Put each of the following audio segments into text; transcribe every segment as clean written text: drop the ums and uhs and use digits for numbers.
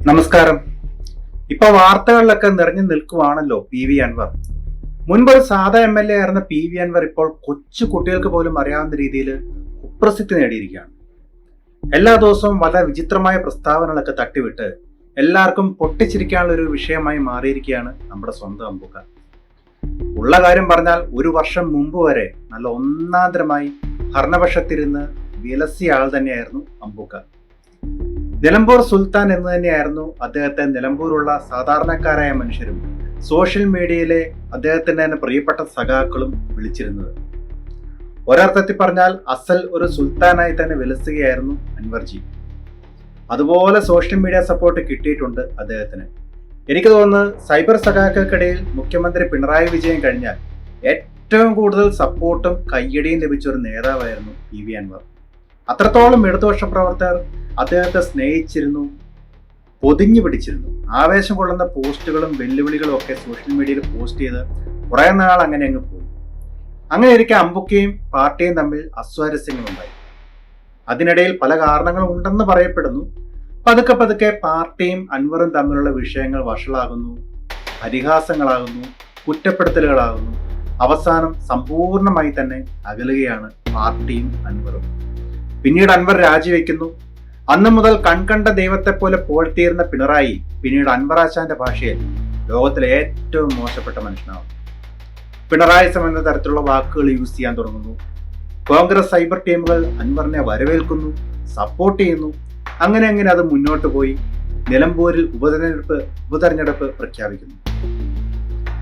നമസ്കാരം. ഇപ്പൊ വാർത്തകളിലൊക്കെ നിറഞ്ഞു നിൽക്കുവാണല്ലോ പി വി അൻവർ. മുൻപൊരു സാധാ MLA ആയിരുന്ന പി വി അൻവർ ഇപ്പോൾ കൊച്ചു കുട്ടികൾക്ക് പോലും അറിയാവുന്ന രീതിയിൽ കുപ്രസിദ്ധി നേടിയിരിക്കുകയാണ്. എല്ലാ ദിവസവും വളരെ വിചിത്രമായ പ്രസ്താവനകളൊക്കെ തട്ടിവിട്ട് എല്ലാവർക്കും പൊട്ടിച്ചിരിക്കാനുള്ള ഒരു വിഷയമായി മാറിയിരിക്കുകയാണ് നമ്മുടെ സ്വന്തം അമ്പുക്ക. ഉള്ള കാര്യം പറഞ്ഞാൽ ഒരു വർഷം മുമ്പ് വരെ നല്ല ഒന്നാന്തരമായി ഭരണപക്ഷത്തിരുന്ന് വിലസിയ ആൾ തന്നെയായിരുന്നു അമ്പുക്ക. നിലമ്പൂർ സുൽത്താൻ എന്ന് തന്നെയായിരുന്നു അദ്ദേഹത്തെ നിലമ്പൂരുള്ള സാധാരണക്കാരായ മനുഷ്യരും സോഷ്യൽ മീഡിയയിലെ അദ്ദേഹത്തിന്റെ തന്നെ പ്രിയപ്പെട്ട സഖാക്കളും വിളിച്ചിരുന്നത്. ഒരർത്ഥത്തിൽ പറഞ്ഞാൽ അസൽ ഒരു സുൽത്താനായി തന്നെ വിലസുകയായിരുന്നു അൻവർജി. അതുപോലെ സോഷ്യൽ മീഡിയ സപ്പോർട്ട് കിട്ടിയിട്ടുണ്ട് അദ്ദേഹത്തിന്. എനിക്ക് തോന്നുന്നത് സൈബർ സഖാക്കൾക്കിടയിൽ മുഖ്യമന്ത്രി പിണറായി വിജയൻ കഴിഞ്ഞാൽ ഏറ്റവും കൂടുതൽ സപ്പോർട്ടും കയ്യടിയും ലഭിച്ച ഒരു നേതാവായിരുന്നു പി വി അൻവർ. അത്രത്തോളം ഇടതുപക്ഷ പ്രവർത്തകർ അദ്ദേഹത്തെ സ്നേഹിച്ചിരുന്നു, പൊതിഞ്ഞു പിടിച്ചിരുന്നു. ആവേശം കൊള്ളുന്ന പോസ്റ്റുകളും വെല്ലുവിളികളും ഒക്കെ സോഷ്യൽ മീഡിയയിൽ പോസ്റ്റ് ചെയ്ത് കുറെ നാൾ അങ്ങനെ അങ്ങ് പോയി. അങ്ങനെ ഇരിക്കെ അമ്പുക്കയും പാർട്ടിയും തമ്മിൽ അസ്വാരസ്യങ്ങളുണ്ടായി. അതിനിടയിൽ പല കാരണങ്ങളും ഉണ്ടെന്ന് പറയപ്പെടുന്നു. പതുക്കെ പതുക്കെ പാർട്ടിയും അൻവറും തമ്മിലുള്ള വിഷയങ്ങൾ വഷളാകുന്നു, പരിഹാസങ്ങളാകുന്നു, കുറ്റപ്പെടുത്തലുകളാകുന്നു. അവസാനം സമ്പൂർണമായി തന്നെ അകലുകയാണ് പാർട്ടിയും അൻവറും. പിന്നീട് അൻവർ രാജിവെക്കുന്നു. അന്നു മുതൽ കൺകണ്ട ദൈവത്തെ പോലെ പോഴ്ത്തിയിരുന്ന പിണറായി പിന്നീട് അൻവറാശാന്റെ ഭാഷയിൽ ലോകത്തിലെ ഏറ്റവും മോശപ്പെട്ട മനുഷ്യനാവും. പിണറായിസം എന്ന തരത്തിലുള്ള വാക്കുകൾ യൂസ് ചെയ്യാൻ തുടങ്ങുന്നു. കോൺഗ്രസ് സൈബർ ടീമുകൾ അൻവറിനെ വരവേൽക്കുന്നു, സപ്പോർട്ട് ചെയ്യുന്നു. അങ്ങനെ അങ്ങനെ അത് മുന്നോട്ട് പോയി നിലമ്പൂരിൽ ഉപതെരഞ്ഞെടുപ്പ് പ്രഖ്യാപിക്കുന്നു.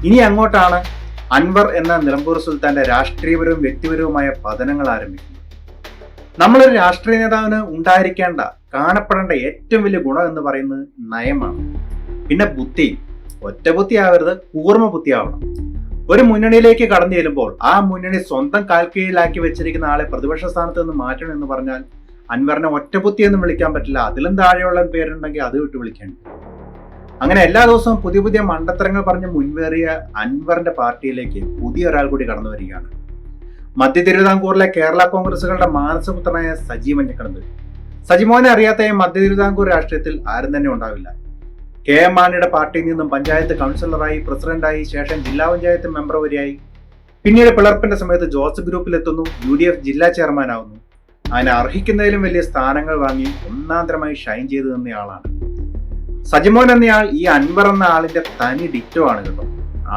ഇനി അങ്ങോട്ടാണ് അൻവർ എന്ന നിലമ്പൂർ സുൽത്താന്റെ രാഷ്ട്രീയപരവും വ്യക്തിപരവുമായ പതനങ്ങൾ ആരംഭിക്കുന്നത്. നമ്മളൊരു രാഷ്ട്രീയ നേതാവിന് ഉണ്ടായിരിക്കേണ്ട, കാണപ്പെടേണ്ട ഏറ്റവും വലിയ ഗുണം എന്ന് പറയുന്നത് നയമാണ്. പിന്നെ ബുദ്ധി. ഒറ്റ ബുദ്ധി ആവരുത്, കൂർമ്മ ബുദ്ധി ആവണം. ഒരു മുന്നണിയിലേക്ക് കടന്നു ചെല്ലുമ്പോൾ ആ മുന്നണി സ്വന്തം കാൽക്കീഴിലാക്കി വെച്ചിരിക്കുന്ന ആളെ പ്രതിപക്ഷ സ്ഥാനത്ത് നിന്ന് മാറ്റണം എന്ന് പറഞ്ഞാൽ അൻവറിനെ ഒറ്റബുദ്ധി എന്നും വിളിക്കാൻ പറ്റില്ല. അതിലും താഴെയുള്ള പേരുണ്ടെങ്കിൽ അത് വിട്ട് വിളിക്കേണ്ടി. അങ്ങനെ എല്ലാ ദിവസവും പുതിയ പുതിയ മണ്ടത്തരങ്ങൾ പറഞ്ഞ് മുൻവേറിയ അൻവറിന്റെ പാർട്ടിയിലേക്ക് പുതിയ ഒരാൾ കൂടി കടന്നു വരികയാണ്. മധ്യ തിരുവിതാംകൂറിലെ കേരള കോൺഗ്രസുകളുടെ മാനസപുത്രനായ സജി മഞ്ഞക്കടമ്പ്. സജിമോനെ അറിയാത്ത മധ്യ തിരുവിതാംകൂർ രാഷ്ട്രീയത്തിൽ ആരും തന്നെ ഉണ്ടാവില്ല. KM മാണിയുടെ പാർട്ടിയിൽ നിന്നും പഞ്ചായത്ത് കൗൺസിലറായി, പ്രസിഡന്റായി, ശേഷം ജില്ലാ പഞ്ചായത്ത് മെമ്പർ വരെയായി. പിന്നീട് പിളർപ്പിന്റെ സമയത്ത് ജോസഫ് ഗ്രൂപ്പിലെത്തുന്നു, UDF ജില്ലാ ചെയർമാനാവുന്നു. അതിനെ അർഹിക്കുന്നതിലും വലിയ സ്ഥാനങ്ങൾ വാങ്ങി ഒന്നാന്തരമായി ഷൈൻ ചെയ്തു നിന്നയാളാണ് സജിമോൻ എന്നയാൾ. ഈ അൻവർ എന്ന ആളിന്റെ തനി ഡിറ്റോ ആണ് കേട്ടോ.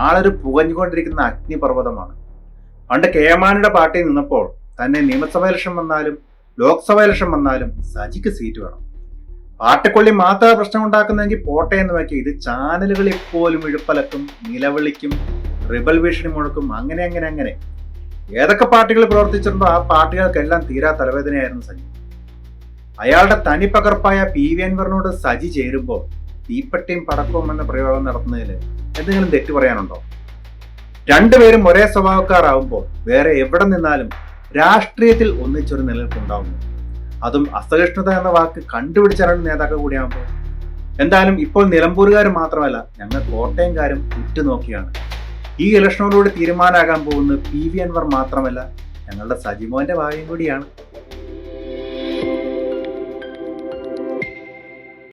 ആളൊരു പുകഞ്ഞുകൊണ്ടിരിക്കുന്ന അഗ്നിപർവ്വതമാണ്. പണ്ട് KM മാണിയുടെ പാർട്ടിയിൽ നിന്നപ്പോൾ തന്നെ നിയമസഭാ ഇലക്ഷൻ വന്നാലും ലോക്സഭാ ഇലക്ഷൻ വന്നാലും സജിക്ക് സീറ്റ് വേണം. പാർട്ടിക്കൊള്ളി മാത്രമേ പ്രശ്നം ഉണ്ടാക്കുന്നെങ്കിൽ പോട്ടെ എന്ന് വെക്കി ഇത് ചാനലുകളിൽ പോലും ഇഴുപ്പലക്കും, നിലവിളിക്കും, റിബൽ ഭീഷണി മുഴക്കും. അങ്ങനെ അങ്ങനെ അങ്ങനെ ഏതൊക്കെ പാർട്ടികൾ പ്രവർത്തിച്ചിട്ടുണ്ടോ ആ പാർട്ടികൾക്കെല്ലാം തീരാ തലവേദനയായിരുന്നു സജി. അയാളുടെ തനിപ്പകർപ്പായ പി വി അൻവറിനോട് സജി ചേരുമ്പോൾ തീപ്പെട്ടിയും പടക്കവും എന്ന പ്രയോഗം നടത്തുന്നതിൽ എന്തെങ്കിലും തെറ്റു പറയാനുണ്ടോ? രണ്ടുപേരും ഒരേ സ്വഭാവക്കാരാവുമ്പോൾ വേറെ എവിടെ നിന്നാലും രാഷ്ട്രീയത്തിൽ ഒന്നിച്ചൊരു നിലനിൽപ്പുണ്ടാവുന്നു. അതും അസഹിഷ്ണുത എന്ന വാക്ക് കണ്ടുപിടിച്ച രണ്ട് നേതാക്കൾ കൂടിയാകുമ്പോൾ. എന്തായാലും ഇപ്പോൾ നിലമ്പൂരുകാർ മാത്രമല്ല, ഞങ്ങൾ കോട്ടയംകാരും ഉറ്റുനോക്കിയാണ്. ഈ ഇലക്ഷനോടുകൂടി തീരുമാനമാകാൻ പോകുന്നത് പി വി അൻവർ മാത്രമല്ല, ഞങ്ങളുടെ സജിമോന്റെ ഭാവിയും കൂടിയാണ്.